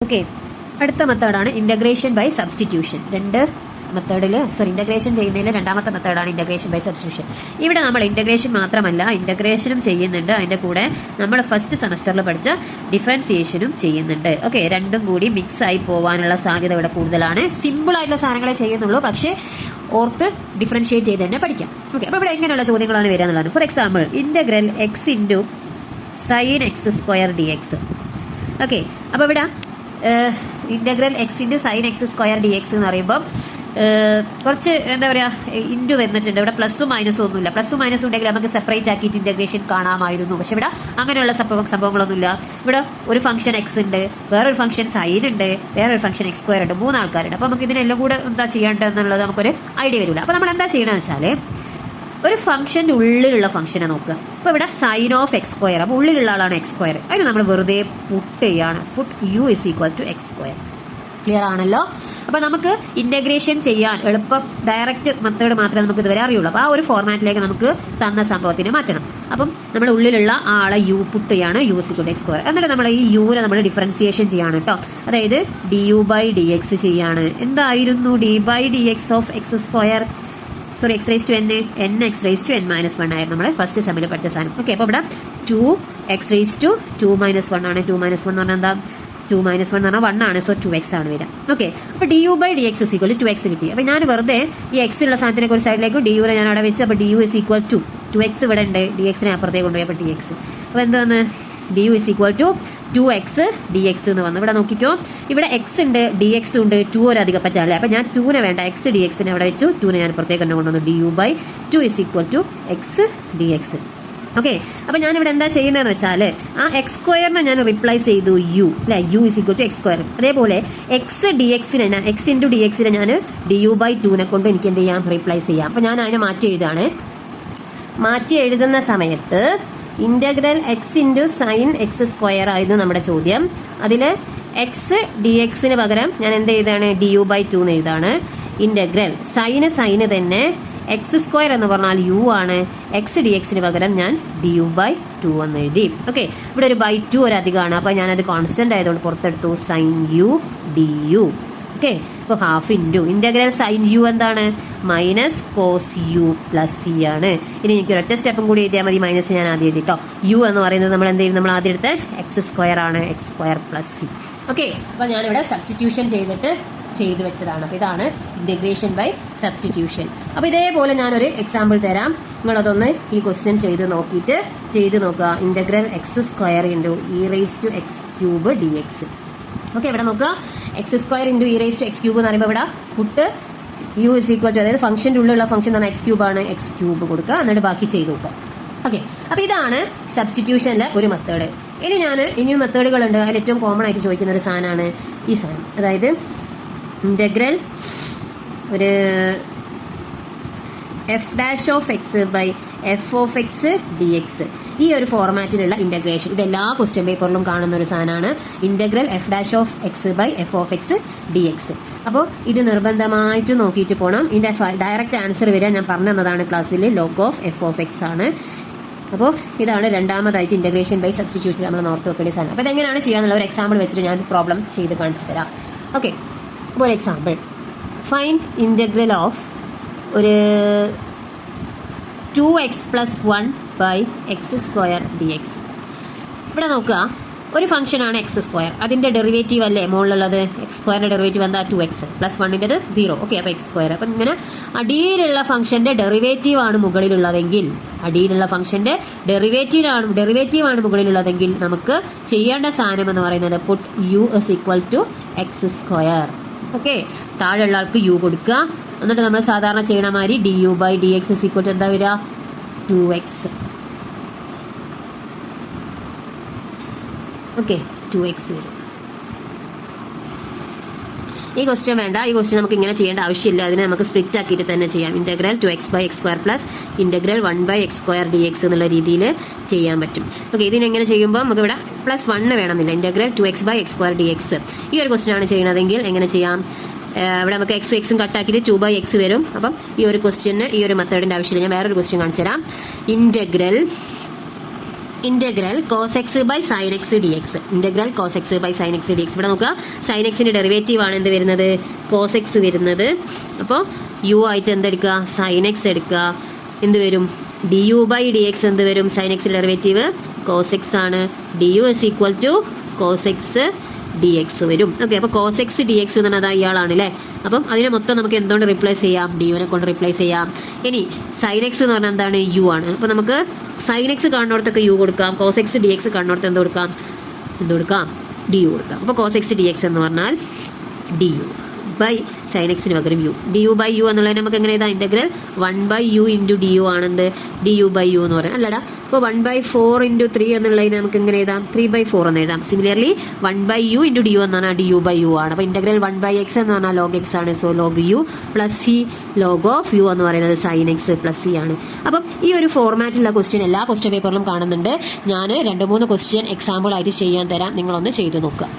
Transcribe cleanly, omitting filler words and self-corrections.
Okay, അടുത്ത മെത്തേഡാണ് integration by substitution. Integration ചെയ്യുന്നതിൽ രണ്ടാമത്തെ മെത്തേഡാണ് ഇൻ്റഗ്രേഷൻ ബൈ സബ്സ്റ്റിറ്റ്യൂഷൻ. ഇവിടെ നമ്മൾ ഇൻ്റഗ്രേഷൻ മാത്രമല്ല, ഇൻ്റഗ്രേഷനും ചെയ്യുന്നുണ്ട്, അതിൻ്റെ കൂടെ നമ്മൾ ഫസ്റ്റ് സെമസ്റ്ററിൽ പഠിച്ച ഡിഫറൻസിയേഷനും ചെയ്യുന്നുണ്ട്. ഓക്കെ, രണ്ടും കൂടി മിക്സ് ആയി പോകാനുള്ള സാധ്യത ഇവിടെ കൂടുതലാണ്. സിമ്പിളായിട്ടുള്ള സാധനങ്ങളെ ചെയ്യുന്നുള്ളൂ, പക്ഷേ ഓർത്ത് ഡിഫറൻഷിയേറ്റ് ചെയ്ത് തന്നെ പഠിക്കാം. ഓക്കെ, അപ്പോൾ ഇവിടെ എങ്ങനെയുള്ള ചോദ്യങ്ങളാണ് വരിക എന്നുള്ളതാണ്. For example, integral X into sine X square d x. Okay, അപ്പോൾ ഇവിടെ integral X into sine X square d x എന്ന് പറയുമ്പോൾ കുറച്ച് എന്താ പറയുക ഇൻറ്റു വന്നിട്ടുണ്ട്. ഇവിടെ പ്ലസും മൈനസും ഒന്നുമില്ല. പ്ലസും മൈനസും ഉണ്ടെങ്കിൽ നമുക്ക് സെപ്പറേറ്റ് ആക്കിയിട്ട് ഇൻ്റഗ്രേഷൻ കാണാമായിരുന്നു. പക്ഷെ ഇവിടെ അങ്ങനെയുള്ള സംഭവങ്ങളൊന്നുമില്ല. ഇവിടെ ഒരു ഫംഗ്ഷൻ എക്സ് ഉണ്ട്, വേറൊരു ഫംഗ്ഷൻ സൈൻ ഉണ്ട്, വേറൊരു ഫംഗ്ഷൻ എക്സ് സ്ക്വയർ ഉണ്ട്, 3 ആൾക്കാരുണ്ട്. അപ്പോൾ നമുക്ക് ഇതിനെല്ലാം കൂടെ എന്താ ചെയ്യേണ്ടതെന്നുള്ളത് നമുക്കൊരു ഐഡിയ വരില്ല. അപ്പോൾ നമ്മൾ എന്താ ചെയ്യണമെന്ന് വെച്ചാൽ ഒരു ഫംഗ്ഷൻ്റെ ഉള്ളിലുള്ള ഫംഗ്ഷനെ നോക്കുക. അപ്പോൾ ഇവിടെ സൈൻ ഓഫ് എക്സ് സ്ക്വയർ, അപ്പോൾ ഉള്ളിലുള്ള ആളാണ് എക്സ് സ്ക്വയർ. അതിന് നമ്മൾ വെറുതെ പുട്ട് ചെയ്യാണ്. Put u is equal to x square. Clear ആണല്ലോ? അപ്പോൾ നമുക്ക് ഇൻ്റഗ്രേഷൻ ചെയ്യാൻ എളുപ്പം ഡയറക്റ്റ് മെത്തേഡ് മാത്രമേ നമുക്ക് ഇതുവരെ അറിയുള്ളൂ. അപ്പോൾ ആ ഒരു ഫോർമാറ്റിലേക്ക് നമുക്ക് തന്ന സംഭവത്തിന് മാറ്റണം. അപ്പം നമ്മൾ ഉള്ളിലുള്ള ആളെ യു പുട്ട് ചെയ്യാണ്, u is equal to x square. എന്നിട്ട് നമ്മൾ ഈ യുവിനെ നമ്മൾ ഡിഫറൻസിയേഷൻ ചെയ്യാണ് കേട്ടോ. അതായത് d u by d x ചെയ്യാണ്. എന്തായിരുന്നു d by d x of x square? X raise to n x raise to n - 1 ആയിരുന്നു നമ്മൾ ഫസ്റ്റ് സെമ്മിൽ പഠിച്ച സാധനം. ഓക്കെ, അപ്പോൾ ഇവിടെ 2x റേസ് ടു 2 - 1 ആണ്. 2 - 1 എന്ന് പറഞ്ഞാൽ എന്താ? 2 - 1 എന്ന് പറഞ്ഞാൽ 1 ആണ്. സോ 2x ആണ് വരിക. ഓക്കെ, അപ്പോൾ d u by d x is equal to 2x കിട്ടി. അപ്പോൾ ഞാൻ വെറുതെ ഈ എക്സ് ഉള്ള സാധനത്തിനെ ഒരു സൈഡിലേക്ക് ഡി യുനെ ഞാൻ അവിടെ വെച്ച്, അപ്പോൾ d u is equal to 2x ഇവിടെ ഉണ്ട്, ഡി എക്സിനെ അപ്പുറത്തേക്ക് കൊണ്ടുപോയി, അപ്പോൾ dx. അപ്പോൾ എന്താണ്? D u is equal to 2x dx എന്ന് വന്നു. ഇവിടെ നോക്കിക്കോ, ഇവിടെ എക്സ് ഉണ്ട്, ഡി എക്സ് ഉണ്ട്, 2 ഒരു അധികം പറ്റാല്ലേ. അപ്പോൾ ഞാൻ 2നെ വേണ്ട, എക്സ് ഡി എക്സിനെ അവിടെ വെച്ചു, 2നെ ഞാൻ പുറത്തേക്ക് തന്നെ കൊണ്ടുവന്നു. D u by 2 is equal to x d x. Okay, അപ്പോൾ ഞാനിവിടെ എന്താ ചെയ്യുന്നതെന്ന് വെച്ചാൽ ആ എക്സ് സ്ക്വയറിനെ ഞാൻ റിപ്ലേസ് ചെയ്തു യു, അല്ലെ? U is equal to x square. അതേപോലെ എക്സ് ഡി എക്സിനെ, എക്സ് ഇൻറ്റു ഡി എക്സിനെ ഞാൻ ഡി യു ബൈ 2നെ കൊണ്ട് എനിക്ക് എന്ത് ചെയ്യാം? റീപ്ലേസ് ചെയ്യാം. അപ്പോൾ ഞാൻ അതിനെ മാറ്റി എഴുതാണ്. മാറ്റി എഴുതുന്ന സമയത്ത് integral X into sine X square ആയിരുന്നു നമ്മുടെ ചോദ്യം. അതിൽ എക്സ് ഡി എക്സിന് പകരം ഞാൻ എന്ത് എഴുതാണ്? ഡി യു ബൈ 2 എന്ന് എഴുതാണ്. ഇൻ്റഗ്രൽ സൈന് തന്നെ എക്സ് സ്ക്വയർ എന്ന് പറഞ്ഞാൽ യു ആണ്. എക്സ് ഡി എക്സിന് പകരം ഞാൻ ഡി യു ബൈ 2 എന്ന് എഴുതി. ഓക്കെ, ഇവിടെ ഒരു ബൈ 2 ഒരു അധികമാണ്. അപ്പോൾ ഞാനത് കോൺസ്റ്റന്റ് ആയതുകൊണ്ട് പുറത്തെടുത്തു. Sine u d u. Okay, ഇപ്പോൾ half into integral sine u എന്താണ്? Minus cos u plus c ആണ്. ഇനി എനിക്ക് ഒരൊറ്റ സ്റ്റെപ്പും കൂടി എഴുതിയാൽ മതി. മൈനസ് ഞാൻ ആദ്യം എഴുതിട്ടോ. യു എന്ന് പറയുന്നത് നമ്മൾ എന്ത് ചെയ്യും? നമ്മൾ ആദ്യം എടുത്ത് എക്സ് സ്ക്വയർ ആണ്, X square plus C. Okay, അപ്പോൾ ഞാനിവിടെ സബ്സ്റ്റിറ്റ്യൂഷൻ ചെയ്ത് വെച്ചതാണ്. അപ്പോൾ ഇതാണ് ഇൻ്റഗ്രേഷൻ ബൈ സബ്സ്റ്റിറ്റ്യൂഷൻ. അപ്പോൾ ഇതേപോലെ ഞാനൊരു എക്സാമ്പിൾ തരാം, നിങ്ങളതൊന്ന് ഈ ക്വസ്റ്റ്യൻ ചെയ്ത് നോക്കുക. Integral x square into e raise to x cube d x. Okay, ഇവിടെ നോക്കുക, x square into e raise to x cube എന്ന് പറയുമ്പോൾ ഇവിടെ put u is equal to, അതായത് ഫംഗ്ഷൻ്റെ ഉള്ളിലുള്ള ഫംഗ്ഷൻ എന്ന് പറഞ്ഞാൽ എക്സ് ക്യൂബ് ആണ്, എക്സ് ക്യൂബ് കൊടുക്കുക, എന്നിട്ട് ബാക്കി ചെയ്ത് നോക്കുക. ഓക്കെ, അപ്പോൾ ഇതാണ് സബ്സ്റ്റിറ്റ്യൂഷനിലെ ഒരു മെത്തേഡ്. ഇനിയും മെത്തേഡുകളുണ്ട്. അതിൽ ഏറ്റവും കോമൺ ആയിട്ട് ചോദിക്കുന്ന ഒരു സാധനമാണ് ഈ സാധനം. അതായത് ഇൻ്റഗ്രൽ ഒരു f dash of x by f of x d x. ഈ ഒരു ഫോർമാറ്റിലുള്ള ഇൻ്റഗ്രേഷൻ ഇത് എല്ലാ ക്വസ്റ്റ്യൻ പേപ്പറിലും കാണുന്ന ഒരു സാധനമാണ്. Integral f dash of x by f of x d x. അപ്പോൾ ഇത് നിർബന്ധമായിട്ട് നോക്കിയിട്ട് പോകണം. ഇതിൻ്റെ ഡയറക്റ്റ് ആൻസർ വരാൻ ഞാൻ പറഞ്ഞു തന്നതാണ് ക്ലാസ്സിൽ. Log of F of X ആണ്. അപ്പോൾ ഇതാണ് രണ്ടാമതായിട്ട് ഇൻ്റഗ്രേഷൻ ബൈ സബ്സ്റ്റിറ്റ്യൂഷൻ നമ്മൾ ഓർത്ത് വെക്കേണ്ട സാധനം. അപ്പോൾ ഇതെങ്ങനെയാണ് ചെയ്യാന്നുള്ള ഒരു എക്സാമ്പിൾ വെച്ചിട്ട് ഞാൻ പ്രോബ്ലം ചെയ്ത് കാണിച്ചു തരാം. ഓക്കെ, അപ്പോൾ ഒരു എക്സാമ്പിൾ, ഫൈൻഡ് ഇൻ്റഗ്രൽ ഓഫ് ഒരു 2x + 1 by x square d x. ഇവിടെ നോക്കുക, ഒരു ഫംഗ്ഷനാണ് എക്സ് സ്ക്വയർ, അതിൻ്റെ ഡെറിവേറ്റീവ് അല്ലേ മുകളിലുള്ളത്? എക്സ് സ്ക്വയറിൻ്റെ ഡെറിവേറ്റീവ് എന്താ? 2x + 1ൻ്റെത് 0. ഓക്കെ, അപ്പോൾ എക്സ് സ്ക്വയർ. അപ്പം ഇങ്ങനെ അടിയിലുള്ള ഫംഗ്ഷൻ്റെ ഡെറിവേറ്റീവ് ആണ് മുകളിലുള്ളതെങ്കിൽ, ഡെറിവേറ്റീവ് ആണ് മുകളിലുള്ളതെങ്കിൽ നമുക്ക് ചെയ്യേണ്ട സാധനം എന്ന് പറയുന്നത് put u is equal to x square. Okay, താഴെയുള്ള ആൾക്ക് യു കൊടുക്കുക. എന്നിട്ട് നമ്മൾ സാധാരണ ചെയ്യണ മാതിരി d u by d x is equal to എന്താ വരിക? 2x. ഓക്കെ, 2x വരും. ഈ ക്വസ്റ്റ്യൻ വേണ്ട, ഈ ക്വസ്റ്റ്യൻ നമുക്ക് ഇങ്ങനെ ചെയ്യേണ്ട ആവശ്യമില്ല. അതിനെ നമുക്ക് സ്പ്ലിറ്റ് ആക്കിയിട്ട് തന്നെ ചെയ്യാം. Integral 2x by x square plus integral 1 by x square d x എന്നുള്ള രീതിയിൽ ചെയ്യാൻ പറ്റും. ഓക്കെ, ഇതിനെങ്ങനെ ചെയ്യുമ്പോൾ നമുക്ക് ഇവിടെ +1 വേണമെന്നില്ല. Integral 2x by x square d x. ഈ ഒരു ക്വസ്റ്റ്യൻ ആണ് ചെയ്യുന്നതെങ്കിൽ എങ്ങനെ ചെയ്യാം? ഇവിടെ നമുക്ക് എക്സും കട്ടാക്കിയിട്ട് 2/x വരും. അപ്പം ഈ ഒരു ക്വസ്റ്റ്യന് ഈ ഒരു മെത്തേഡിൻ്റെ ആവശ്യമില്ല. ഞാൻ വേറൊരു ക്വസ്റ്റ്യൻ കാണിച്ചു തരാം. Integral integral cos x by sine x d x. Integral cos x by sine x d x. ഇവിടെ നോക്കുക, സൈൻ എക്സിന്റെ ഡെറിവേറ്റീവ് ആണ് എന്ത് വരുന്നത്, കോസ് എക്സ് വരുന്നത്. അപ്പോൾ യു ആയിട്ട് എന്തെടുക്കുക, സൈൻ എക്സ് എടുക്കുക. എന്ത് വരും, d u by d x എന്ത് വരും, sine x derivative cos x ആണ്. D u is equal to cos x d x വരും. ഓക്കെ, അപ്പോൾ കോസ് എക്സ് ഡി എക്സ് എന്ന് പറഞ്ഞാൽ ഇയാളാണ് അല്ലേ. അപ്പം അതിനെ മൊത്തം നമുക്ക് എന്തുകൊണ്ട് റിപ്ലേസ് ചെയ്യാം, ഡി യുവിനെ കൊണ്ട് റിപ്ലേസ് ചെയ്യാം. ഇനി സൈൻ എക്സ് എന്ന് പറഞ്ഞാൽ എന്താണ്, യു ആണ്. അപ്പോൾ നമുക്ക് സൈൻ എക്സ് കാണുന്നിടത്തൊക്കെ യു കൊടുക്കാം, കോസ് എക്സ് ഡി എക്സ് കാണുന്നിടത്ത് എന്ത് കൊടുക്കാം, ഡി യു കൊടുക്കാം. അപ്പോൾ കോസ് എക്സ് ഡി എക്സ് എന്ന് പറഞ്ഞാൽ ഡി യു ബൈ സൈൻ എക്സിന് പകരം u. D u by u എന്നുള്ളത് നമുക്ക് എങ്ങനെ എഴുതാം, integral 1/u into d u ആണെന്ത്, ഡി യു ബൈ യു എന്ന് പറയുന്നത് അല്ലടാ. അപ്പോൾ 1/4 ഇൻറ്റു 3 എന്നുള്ളതിന് നമുക്ക് എങ്ങനെ എഴുതാം, 3/4 എന്ന് എഴുതാം. Similarly 1/u into d U എന്ന് പറഞ്ഞാൽ ഡി യു ബൈ യു ആണ്. അപ്പോൾ ഇന്റഗ്രൽ 1/x എന്ന് പറഞ്ഞാൽ ലോഗ് എക്സ് ആണ്. So log u plus c log of u എന്ന് പറയുന്നത് സൈൻ എക്സ് പ്ലസ് സി ആണ്. അപ്പം ഈ ഒരു ഫോർമാറ്റിലുള്ള ക്വസ്റ്റ്യൻ എല്ലാ ക്വസ്റ്റ്യൻ പേപ്പറിലും കാണുന്നുണ്ട്. ഞാൻ 2-3 ക്വസ്റ്റ്യൻ എക്സാമ്പിൾ ആയിട്ട് ചെയ്യാൻ തരാം, നിങ്ങളൊന്ന് ചെയ്ത് നോക്കുക.